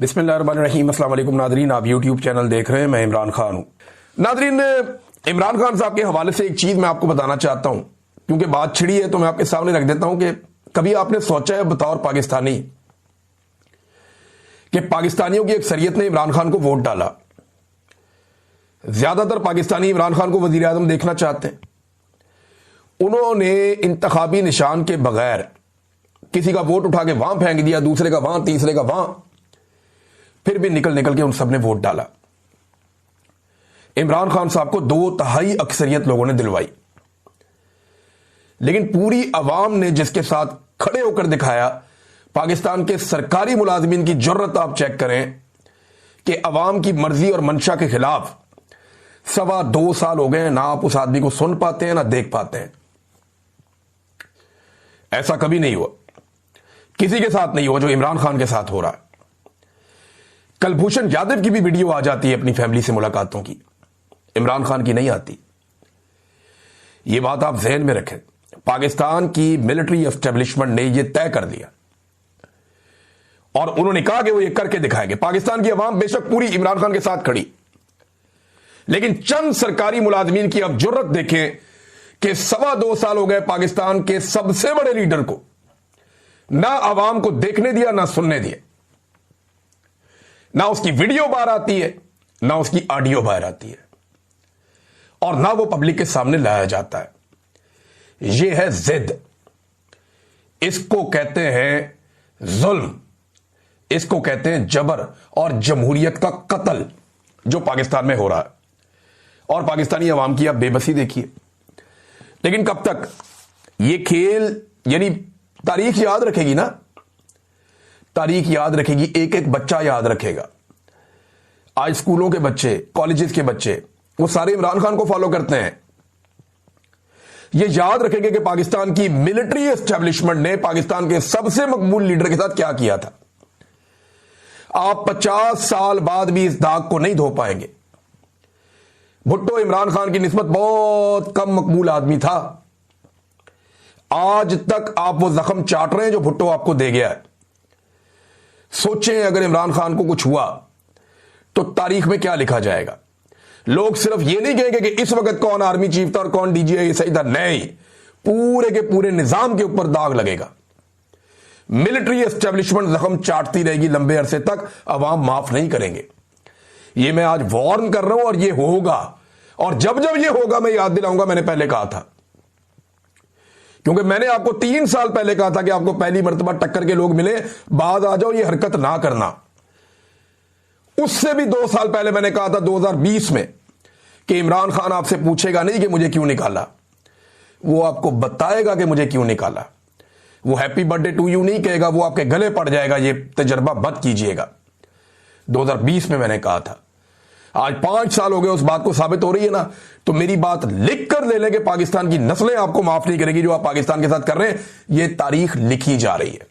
बिस्मिल्लाहिर्रहमानिर्रहीम। अस्सलाम वालेकुम नादरीन, आप यूट्यूब चैनल देख रहे हैं। मैं इमरान खान हूं। नादरीन, इमरान खान साहब के हवाले से एक चीज मैं आपको बताना चाहता हूं, क्योंकि बात छिड़ी है तो मैं आपके सामने रख देता हूं कि कभी आपने सोचा है बतौर पाकिस्तानी कि पाकिस्तानियों की अक्सरियत ने इमरान खान को वोट डाला। ज्यादातर पाकिस्तानी इमरान खान को वजीर आजम देखना चाहते हैं। उन्होंने इंतखाबी निशान के बगैर किसी का वोट उठा के वहां फेंक दिया, दूसरे का वहां, तीसरे का वहां, फिर भी निकल निकल के उन सब ने वोट डाला। इमरान खान साहब को 2/3 अक्सरियत लोगों ने दिलवाई, लेकिन पूरी अवाम ने जिसके साथ खड़े होकर दिखाया, पाकिस्तान के सरकारी मुलाजिमीन की जुर्रत आप चेक करें कि अवाम की मर्जी और मंशा के खिलाफ 2.25 साल हो गए हैं, ना आप उस आदमी को सुन पाते हैं ना देख पाते हैं। ऐसा कभी नहीं हुआ, किसी के साथ नहीं हुआ जो इमरान खान के साथ हो रहा है। कलभूषण यादव की भी वीडियो आ जाती है अपनी फैमिली से मुलाकातों की, इमरान खान की नहीं आती। यह बात आप जहन में रखें। पाकिस्तान की मिलिट्री एस्टेब्लिशमेंट ने यह तय कर दिया और उन्होंने कहा कि वो ये करके दिखाएंगे। पाकिस्तान की अवाम बेशक पूरी इमरान खान के साथ खड़ी, लेकिन चंद सरकारी मुलाजमीन की अब जुर्रत देखें कि 2.25 साल हो गए पाकिस्तान के सबसे बड़े लीडर को ना अवाम को देखने दिया, ना सुनने दिया। ना उसकी वीडियो बाहर आती है, ना उसकी ऑडियो बाहर आती है, और ना वो पब्लिक के सामने लाया जाता है। यह है जिद। इसको कहते हैं जुल्म, इसको कहते हैं जबर और जमहूरियत का कत्ल जो पाकिस्तान में हो रहा है। और पाकिस्तानी अवाम की आप बेबसी देखिए। लेकिन कब तक ये खेल, यानी तारीख याद रखेगी ना, तारीख याद रखेगी, एक एक बच्चा याद रखेगा। आज स्कूलों के बच्चे, कॉलेजेस के बच्चे, वो सारे इमरान खान को फॉलो करते हैं। ये याद रखेंगे कि पाकिस्तान की मिलिट्री एस्टेब्लिशमेंट ने पाकिस्तान के सबसे मकबूल लीडर के साथ क्या किया था। आप 50 साल बाद भी इस दाग को नहीं धो पाएंगे। भुट्टो इमरान खान की निस्बत बहुत कम मकबूल आदमी था। आज तक आप वो जख्म चाट रहे हैं जो भुट्टो आपको दे गया है। सोचें अगर इमरान खान को कुछ हुआ तो तारीख में क्या लिखा जाएगा। लोग सिर्फ ये नहीं कहेंगे कि इस वक्त कौन आर्मी चीफ था और कौन डीजीआई सही था, नहीं, पूरे के पूरे निजाम के ऊपर दाग लगेगा। मिलिट्री एस्टेब्लिशमेंट जख्म चाटती रहेगी लंबे अरसे तक, अवाम माफ नहीं करेंगे। ये मैं आज वार्न कर रहा हूं और ये होगा। और जब जब ये होगा मैं याद दिलाऊंगा, मैंने पहले कहा था, क्योंकि मैंने आपको 3 साल पहले कहा था कि आपको पहली मर्तबा टक्कर के लोग मिले, बाद आ जाओ, ये हरकत ना करना। उससे भी 2 साल पहले मैंने कहा था 2020 में कि इमरान खान आपसे पूछेगा नहीं कि मुझे क्यों निकाला, वो आपको बताएगा कि मुझे क्यों निकाला। वो हैप्पी बर्थडे टू यू नहीं कहेगा, वो आपके गले पड़ जाएगा। ये तजर्बा मत कीजिएगा। 2020 में मैंने कहा था। आज 5 साल हो गए, उस बात को साबित हो रही है ना। तो मेरी बात लिख कर ले लें कि पाकिस्तान की नस्लें आपको माफ नहीं करेगी जो आप पाकिस्तान के साथ कर रहे हैं। यह तारीख लिखी जा रही है,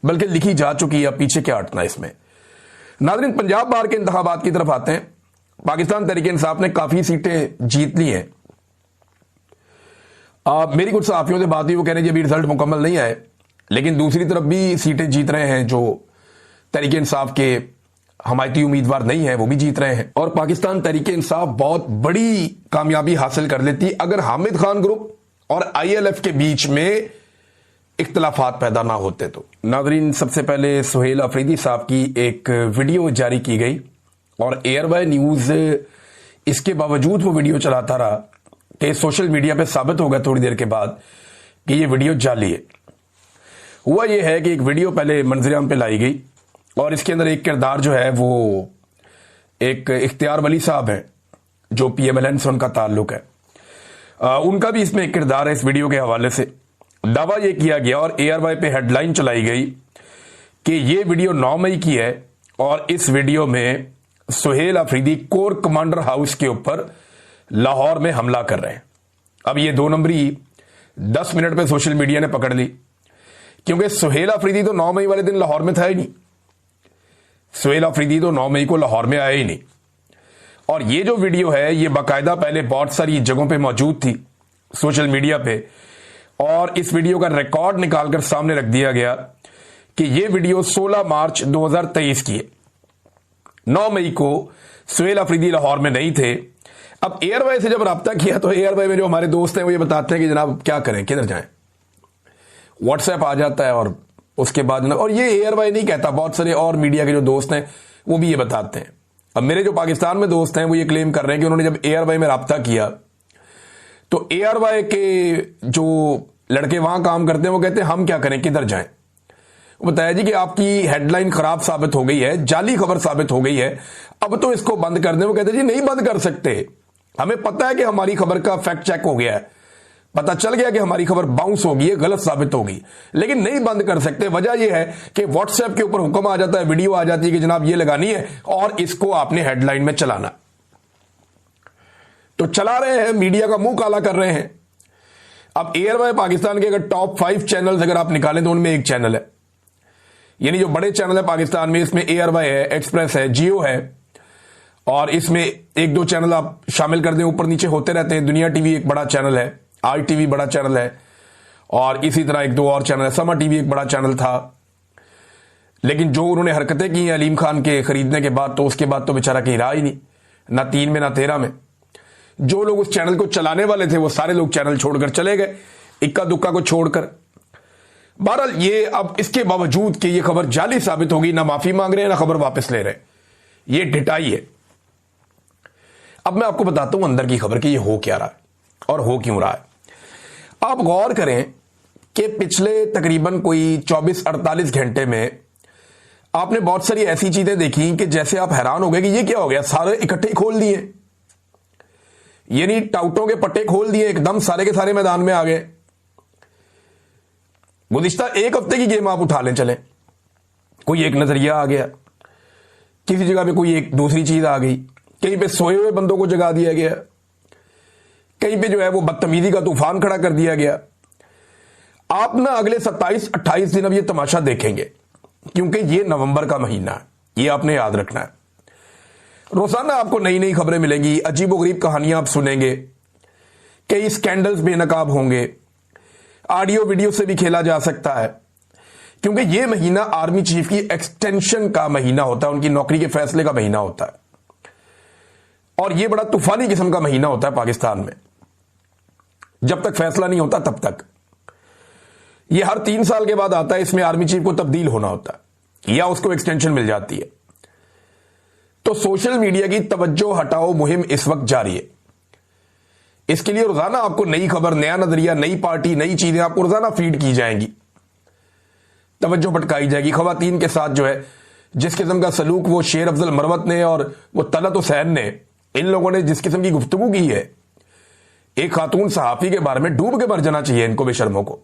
बल्कि लिखी जा चुकी है। पीछे क्या हटना इसमें। नाज़रीन, पंजाब बार के इंतखाबात की तरफ आते हैं। पाकिस्तान तहरीक इंसाफ ने काफी सीटें जीत ली हैं। मेरी कुछ सहाफियों से बात हुई, वो कह रहे हैं अभी रिजल्ट मुकम्मल नहीं आए, लेकिन दूसरी तरफ भी सीटें जीत रहे हैं जो तहरीक इंसाफ के हमायती उम्मीदवार नहीं है, वो भी जीत रहे हैं। और पाकिस्तान तहरीक इंसाफ बहुत बड़ी कामयाबी हासिल कर लेती अगर हामिद खान ग्रुप और ILF के बीच में इख्तलाफात पैदा ना होते तो। नाज़रीन, सबसे पहले सुहेल अफरीदी साहब की एक वीडियो जारी की गई और एयरवाई न्यूज इसके बावजूद वो वीडियो चलाता रहा कि सोशल मीडिया पे साबित हो गया थोड़ी देर के बाद कि ये वीडियो जाली है। हुआ ये है कि एक वीडियो पहले मंजर-ए-आम पे लाई गई और इसके अंदर एक किरदार जो है वो एक इख्तियार वली साहब है जो PMLN से उनका ताल्लुक है। उनका भी इसमें एक किरदार है। इस वीडियो के हवाले से दावा यह किया गया और ARY पे हेडलाइन चलाई गई कि यह वीडियो 9 मई की है और इस वीडियो में Suhail Afridi core commander house के ऊपर लाहौर में हमला कर रहे हैं। अब ये 2 नंबरी 10 मिनट पे सोशल मीडिया ने पकड़ ली, क्योंकि सुहेल अफरीदी तो 9 मई वाले दिन लाहौर में था ही नहीं। सुहेल अफरीदी तो 9 मई को लाहौर में आया ही नहीं। और ये जो वीडियो है ये बाकायदा पहले बहुत सारी जगहों पे मौजूद थी सोशल मीडिया पे, और इस वीडियो का रिकॉर्ड निकालकर सामने रख दिया गया कि यह वीडियो 16 मार्च 2023 की है। 9 मई को सुहेल अफरीदी लाहौर में नहीं थे। अब एयरवाई से जब रब्ता किया तो एयरवाई में जो हमारे दोस्त हैं वो ये बताते हैं कि जनाब क्या करें, किधर जाएं। व्हाट्सएप आ जाता है और उसके बाद और ये एयरवाई नहीं कहता, बहुत सारे और मीडिया के जो दोस्त हैं वो भी ये बताते हैं। अब मेरे जो पाकिस्तान में दोस्त हैं वो ये क्लेम कर रहे हैं कि उन्होंने जब एयरवाई में रब्ता किया तो एयरवाई के जो लड़के वहां काम करते हैं वो कहते हैं हम क्या करें, किधर जाएं। वो बताया जी कि आपकी हेडलाइन खराब साबित हो गई है, जाली खबर साबित हो गई है, अब तो इसको बंद कर दें। वो कहते हैं जी नहीं बंद कर सकते, हमें पता है कि हमारी खबर का फैक्ट चेक हो गया है, पता चल गया कि हमारी खबर बाउंस होगी, है गलत साबित होगी, लेकिन नहीं बंद कर सकते। वजह यह है कि व्हाट्सएप के ऊपर हुक्म आ जाता है, वीडियो आ जाती है कि जनाब ये लगानी है और इसको आपने हेडलाइन में चलाना। तो चला रहे हैं, मीडिया का मुंह काला कर रहे हैं। अब एयरवाई पाकिस्तान के अगर टॉप 5 चैनल अगर आप निकालें तो उनमें एक चैनल है, यानी जो बड़े चैनल है पाकिस्तान में, इसमें एयरवाई है, एक्सप्रेस है, जियो है, और इसमें 1-2 चैनल आप शामिल कर दें, ऊपर नीचे होते रहते हैं। दुनिया टीवी एक बड़ा चैनल है, आई टीवी बड़ा चैनल है, और इसी तरह 1-2 और चैनल है। समा टीवी एक बड़ा चैनल था, लेकिन जो उन्होंने हरकतें की हैं अलीम खान के खरीदने के बाद, तो उसके बाद तो बेचारा कहीं रहा ही नहीं, ना 3 में ना 13 में। जो लोग उस चैनल को चलाने वाले थे वो सारे लोग चैनल छोड़कर चले गए, इक्का दुक्का को छोड़कर। बहरहाल ये अब इसके बावजूद कि ये खबर जाली साबित होगी, ना माफी मांग रहे हैं ना खबर वापस ले रहे हैं, ये ढिठाई है। अब मैं आपको बताता हूं अंदर की खबर कि ये हो क्या रहा है और हो क्यों रहा है। आप गौर करें कि पिछले तकरीबन कोई 24-48 घंटे में आपने बहुत सारी ऐसी चीजें देखी कि जैसे आप हैरान हो गए कि ये क्या हो गया, सारे इकट्ठे खोल दिए, यानी टाउटों के पट्टे खोल दिए, एकदम सारे के सारे मैदान में आ गए। गुज़िश्ता 1 हफ्ते की गेम आप उठा लें, चले कोई एक नजरिया आ गया, किसी जगह पे कोई एक दूसरी चीज आ गई, कहीं पे सोए हुए बंदों को जगा दिया गया, कहीं पे जो है वो बदतमीजी का तूफान खड़ा कर दिया गया। आप ना अगले 27-28 दिन अब ये तमाशा देखेंगे, क्योंकि ये नवंबर का महीना है, ये आपने याद रखना है। रोजाना आपको नई नई खबरें मिलेंगी, अजीबोगरीब कहानियां आप सुनेंगे, कई स्कैंडल्स बेनकाब होंगे, ऑडियो वीडियो से भी खेला जा सकता है, क्योंकि यह महीना आर्मी चीफ की एक्सटेंशन का महीना होता है, उनकी नौकरी के फैसले का महीना होता है, और यह बड़ा तूफानी किस्म का महीना होता है पाकिस्तान में। जब तक फैसला नहीं होता तब तक यह हर 3 साल के बाद आता है, इसमें आर्मी चीफ को तब्दील होना होता है या उसको एक्सटेंशन मिल जाती है। तो सोशल मीडिया की तवज्जो हटाओ मुहिम इस वक्त जारी है। इसके लिए रोजाना आपको नई खबर, नया नजरिया, नई पार्टी, नई चीजें आपको रोजाना फीड की जाएंगी, तवज्जो भटकाई जाएगी। खवातीन के साथ जो है जिस किस्म का सलूक वो शेर अफजल मरवत ने और वो तलत हुसैन ने, इन लोगों ने जिस किस्म की गुफ्तगू की है, एक खातून सहाफी के बारे में डूब के मर जाना चाहिए इनको बेशर्मों को।